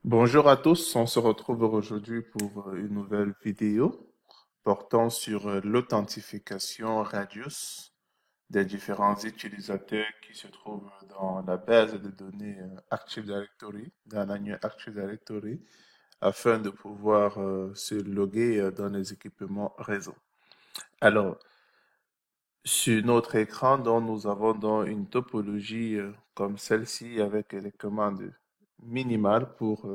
Bonjour à tous, on se retrouve aujourd'hui pour une nouvelle vidéo portant sur l'authentification Radius des différents utilisateurs qui se trouvent dans la base de données Active Directory, dans l'annuaire Active Directory, afin de pouvoir se loguer dans les équipements réseau. Alors, sur notre écran, donc, nous avons donc une topologie comme celle-ci avec les commandes minimales pour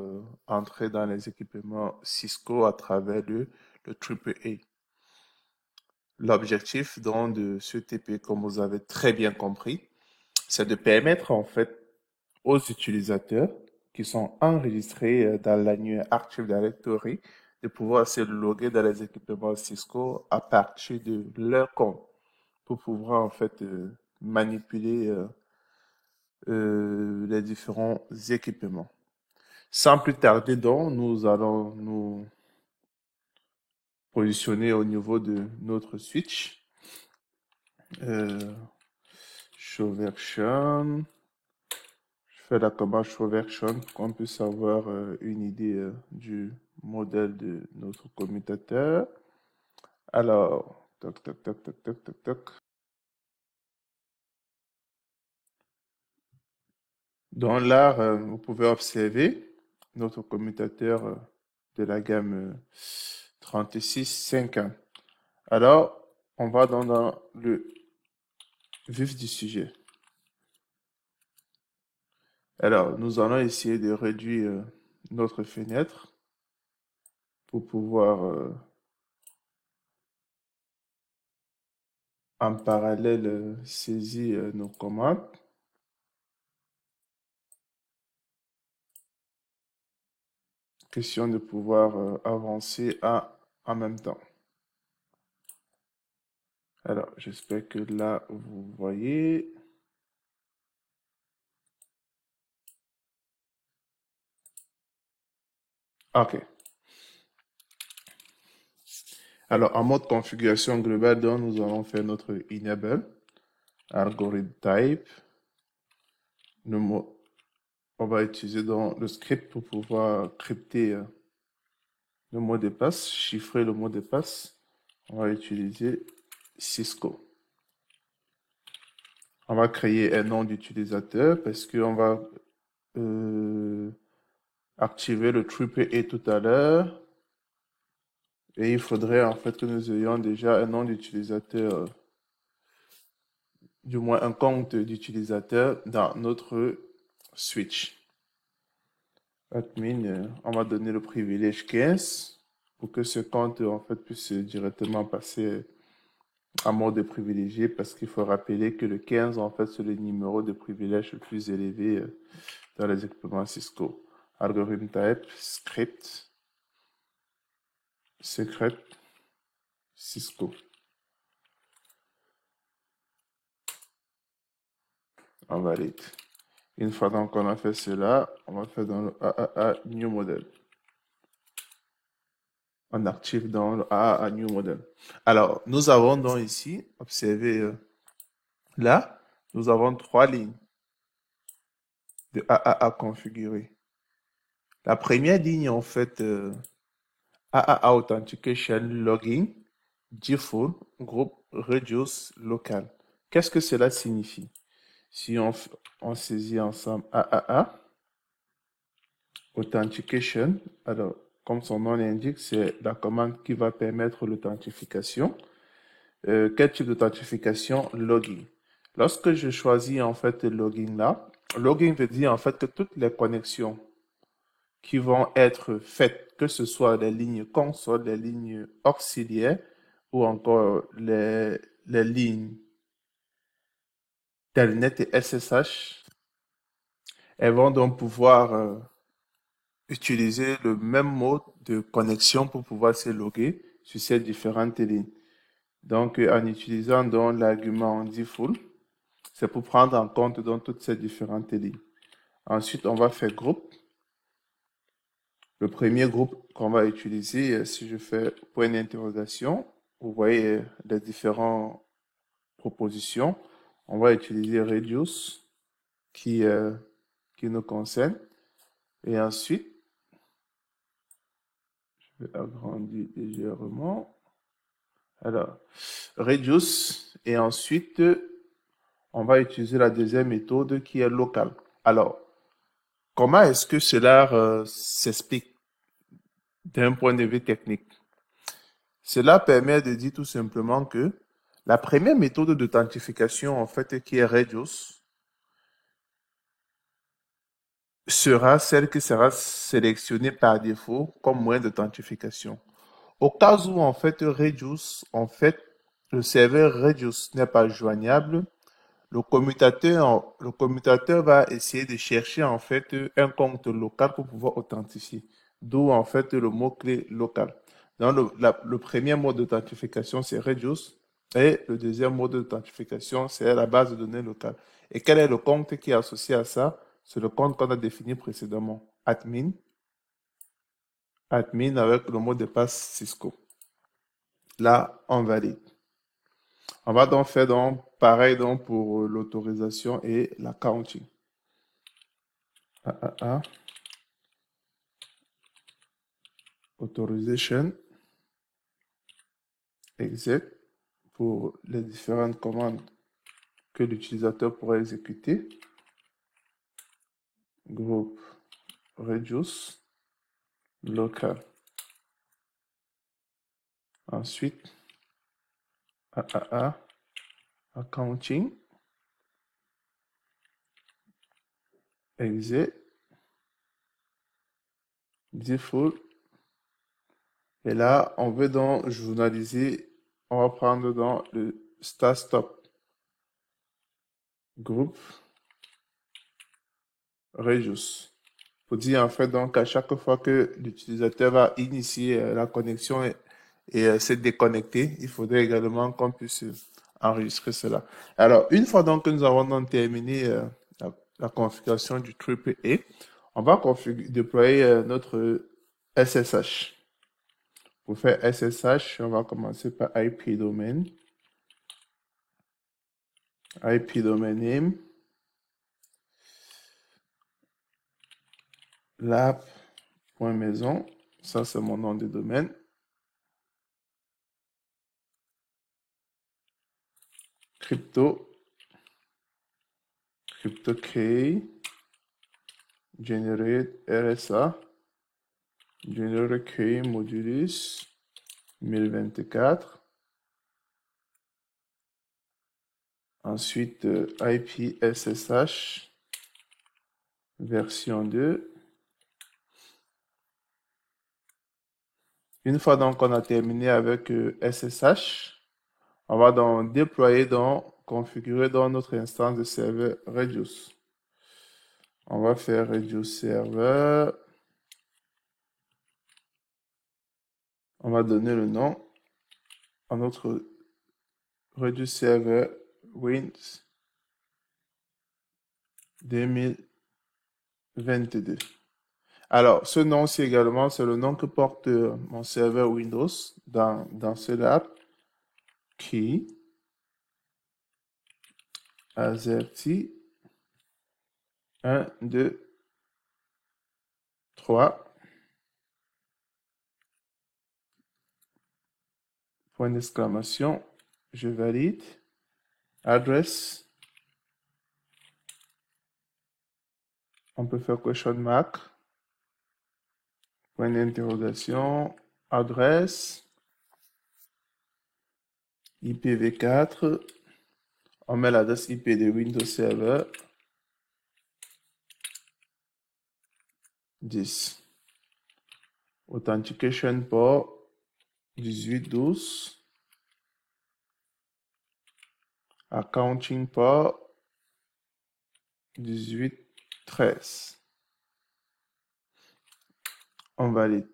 entrer dans les équipements Cisco à travers le AAA. L'objectif donc de ce TP, comme vous avez très bien compris, c'est de permettre en fait aux utilisateurs qui sont enregistrés dans l'annuaire Active Directory de pouvoir se loguer dans les équipements Cisco à partir de leur compte pour pouvoir en fait manipuler les différents équipements. Sans plus tarder donc, nous allons nous positionner au niveau de notre switch. Show version. Je fais la commande show version pour qu'on puisse avoir une idée du modèle de notre commutateur. Alors, toc, toc, toc, toc, toc, toc, toc. Dans l'art, vous pouvez observer notre commutateur de la gamme 3650. Alors, on va dans le vif du sujet. Alors, nous allons essayer de réduire notre fenêtre pour pouvoir en parallèle saisir nos commandes. Question de pouvoir avancer en même temps. Alors, j'espère que là, vous voyez. OK. Alors, en mode configuration globale, donc, nous allons faire notre enable, algorithm type. On va utiliser donc le script pour pouvoir crypter le mot de passe, chiffrer le mot de passe. On va utiliser Cisco. On va créer un nom d'utilisateur parce qu'on va activer le AAA tout à l'heure. Et il faudrait en fait que nous ayons déjà un nom d'utilisateur, du moins un compte d'utilisateur dans notre switch. Admin, on va donner le privilège 15 pour que ce compte en fait puisse directement passer en mode privilégié parce qu'il faut rappeler que le 15 en fait c'est le numéro de privilège le plus élevé dans les équipements Cisco. Algorithm type, script, secret, Cisco. On valide. Une fois donc qu'on a fait cela, on va faire dans le AAA New Model. On active dans le AAA New Model. Alors, nous avons donc ici, observez là, nous avons trois lignes de AAA configurées. La première ligne, en fait, AAA Authentication Login, Default, Group, Reduce, Local. Qu'est-ce que cela signifie? Si on saisit ensemble AAA, Authentication, alors, comme son nom l'indique, c'est la commande qui va permettre l'authentification. Quel type d'authentification? Login. Lorsque je choisis en fait le login là, login veut dire en fait que toutes les connexions qui vont être faites, que ce soit les lignes console, les lignes auxiliaires ou encore les lignes Telnet et SSH, elles vont donc pouvoir utiliser le même mode de connexion pour pouvoir se loguer sur ces différentes lignes. Donc, en utilisant donc l'argument default, c'est pour prendre en compte donc toutes ces différentes lignes. Ensuite, on va faire groupe. Le premier groupe qu'on va utiliser, si je fais point d'interrogation, vous voyez les différentes propositions. On va utiliser reduce qui nous concerne. Et ensuite, Je vais agrandir légèrement. Alors, reduce. Et ensuite, on va utiliser la deuxième méthode qui est locale. Alors, comment est-ce que cela s'explique d'un point de vue technique? Cela permet de dire tout simplement que la première méthode d'authentification, en fait, qui est reduce, sera celle qui sera sélectionnée par défaut comme moyen d'authentification. Au cas où, en fait, reduce, en fait, le serveur reduce n'est pas joignable, le commutateur va essayer de chercher, en fait, un compte local pour pouvoir authentifier. D'où, en fait, le mot-clé local. Donc, le premier mode d'authentification, c'est reduce. Et le deuxième mode d'authentification, c'est la base de données locale. Et quel est le compte qui est associé à ça? C'est le compte qu'on a défini précédemment. Admin avec le mot de passe Cisco. Là, on valide. On va donc faire donc pareil donc pour l'autorisation et l'accounting. Authorization, exec pour les différentes commandes que l'utilisateur pourra exécuter. Groupe reduce local. Ensuite, accounting, exec, default. Et là, on veut donc journaliser, on va prendre dans le start stop. Groupe reduce. Pour dire en fait donc à chaque fois que l'utilisateur va initier la connexion et se déconnecter, il faudrait également qu'on puisse enregistrer cela. Alors, une fois donc que nous avons donc terminé la configuration du AAA, on va déployer notre SSH. Pour faire SSH, on va commencer par IP domain. IP domain name. Lab.maison. Ça, c'est mon nom de domaine. Crypto key, generate RSA, generate key modulus 1024. Ensuite, IP SSH version 2. Une fois donc qu'on a terminé avec SSH, on va donc déployer, donc configurer dans notre instance de serveur Reduce. On va faire Reduce Server. On va donner le nom à notre Reduce Server Wins 2022. Alors, ce nom-ci également, c'est le nom que porte mon serveur Windows dans ce lab qui azerty 1, 2, 3, point d'exclamation, je valide, adresse, on peut faire question mark, point d'interrogation, adresse, IPv4, on met l'adresse IP de Windows Server 10. Authentication port 1812. Accounting port 1813. On valide.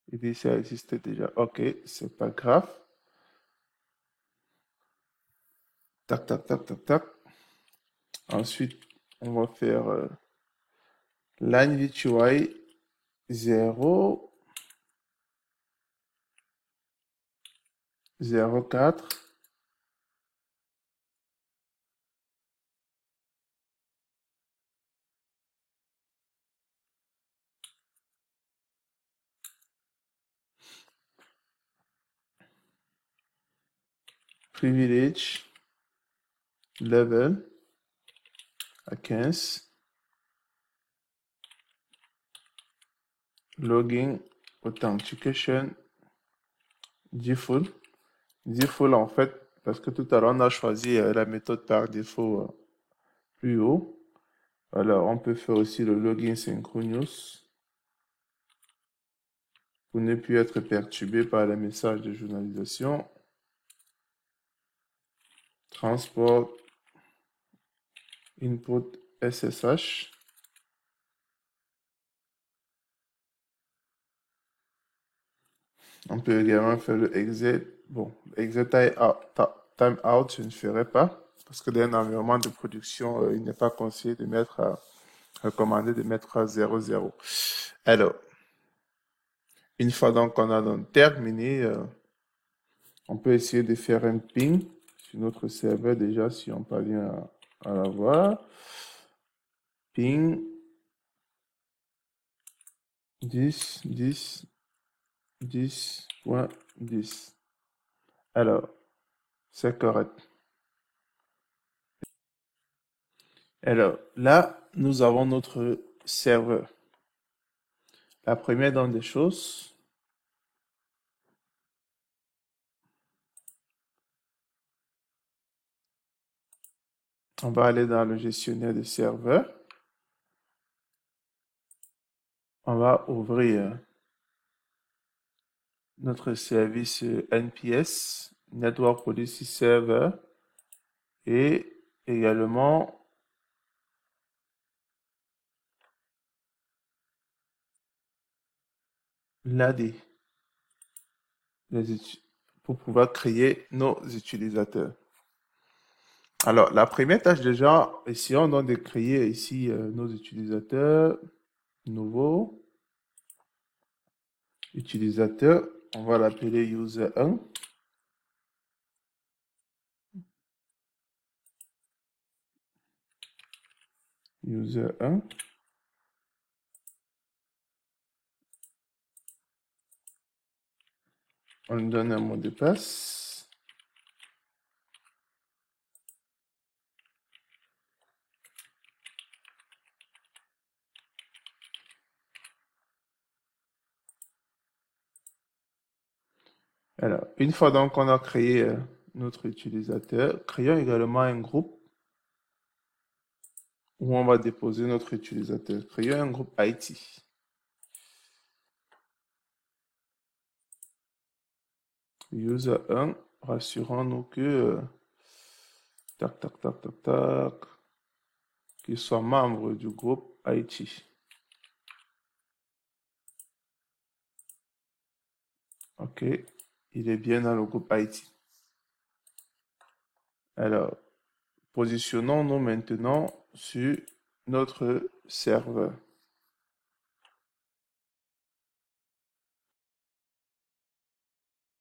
Et puis ça existait déjà. Ok, c'est pas grave. Tac, tac, tac, tac, tac. Ensuite, on va faire line VTY 0, 04, privilege level à 15, login authentication default. Default en fait, parce que tout à l'heure on a choisi la méthode par défaut plus haut. Alors on peut faire aussi le login synchronous pour ne plus être perturbé par les messages de journalisation. Transport input SSH. On peut également faire le exit. Bon, exit time out, je ne ferai pas. Parce que dans un environnement de production, il n'est pas conseillé de mettre recommandé de mettre à 0,0. Alors, une fois donc qu'on a donc terminé, on peut essayer de faire un ping sur notre serveur déjà si on parvient à l'avoir. Ping 10, 10, 10.10. Alors, c'est correct. Alors, là, nous avons notre serveur. La première dans des choses, on va aller dans le gestionnaire de serveurs. On va ouvrir notre service NPS, Network Policy Server, et également l'AD pour pouvoir créer nos utilisateurs. Alors, la première tâche déjà, essayons donc de créer ici nos utilisateurs nouveaux. Utilisateur, on va l'appeler user 1. User 1. On lui donne un mot de passe. Alors, une fois donc qu'on a créé notre utilisateur, créons également un groupe où on va déposer notre utilisateur. Créons un groupe IT. User 1, rassurons-nous que tac, tac, tac, tac, tac, qu'il soit membre du groupe IT. OK, il est bien dans le groupe IT. Alors, positionnons-nous maintenant sur notre serveur.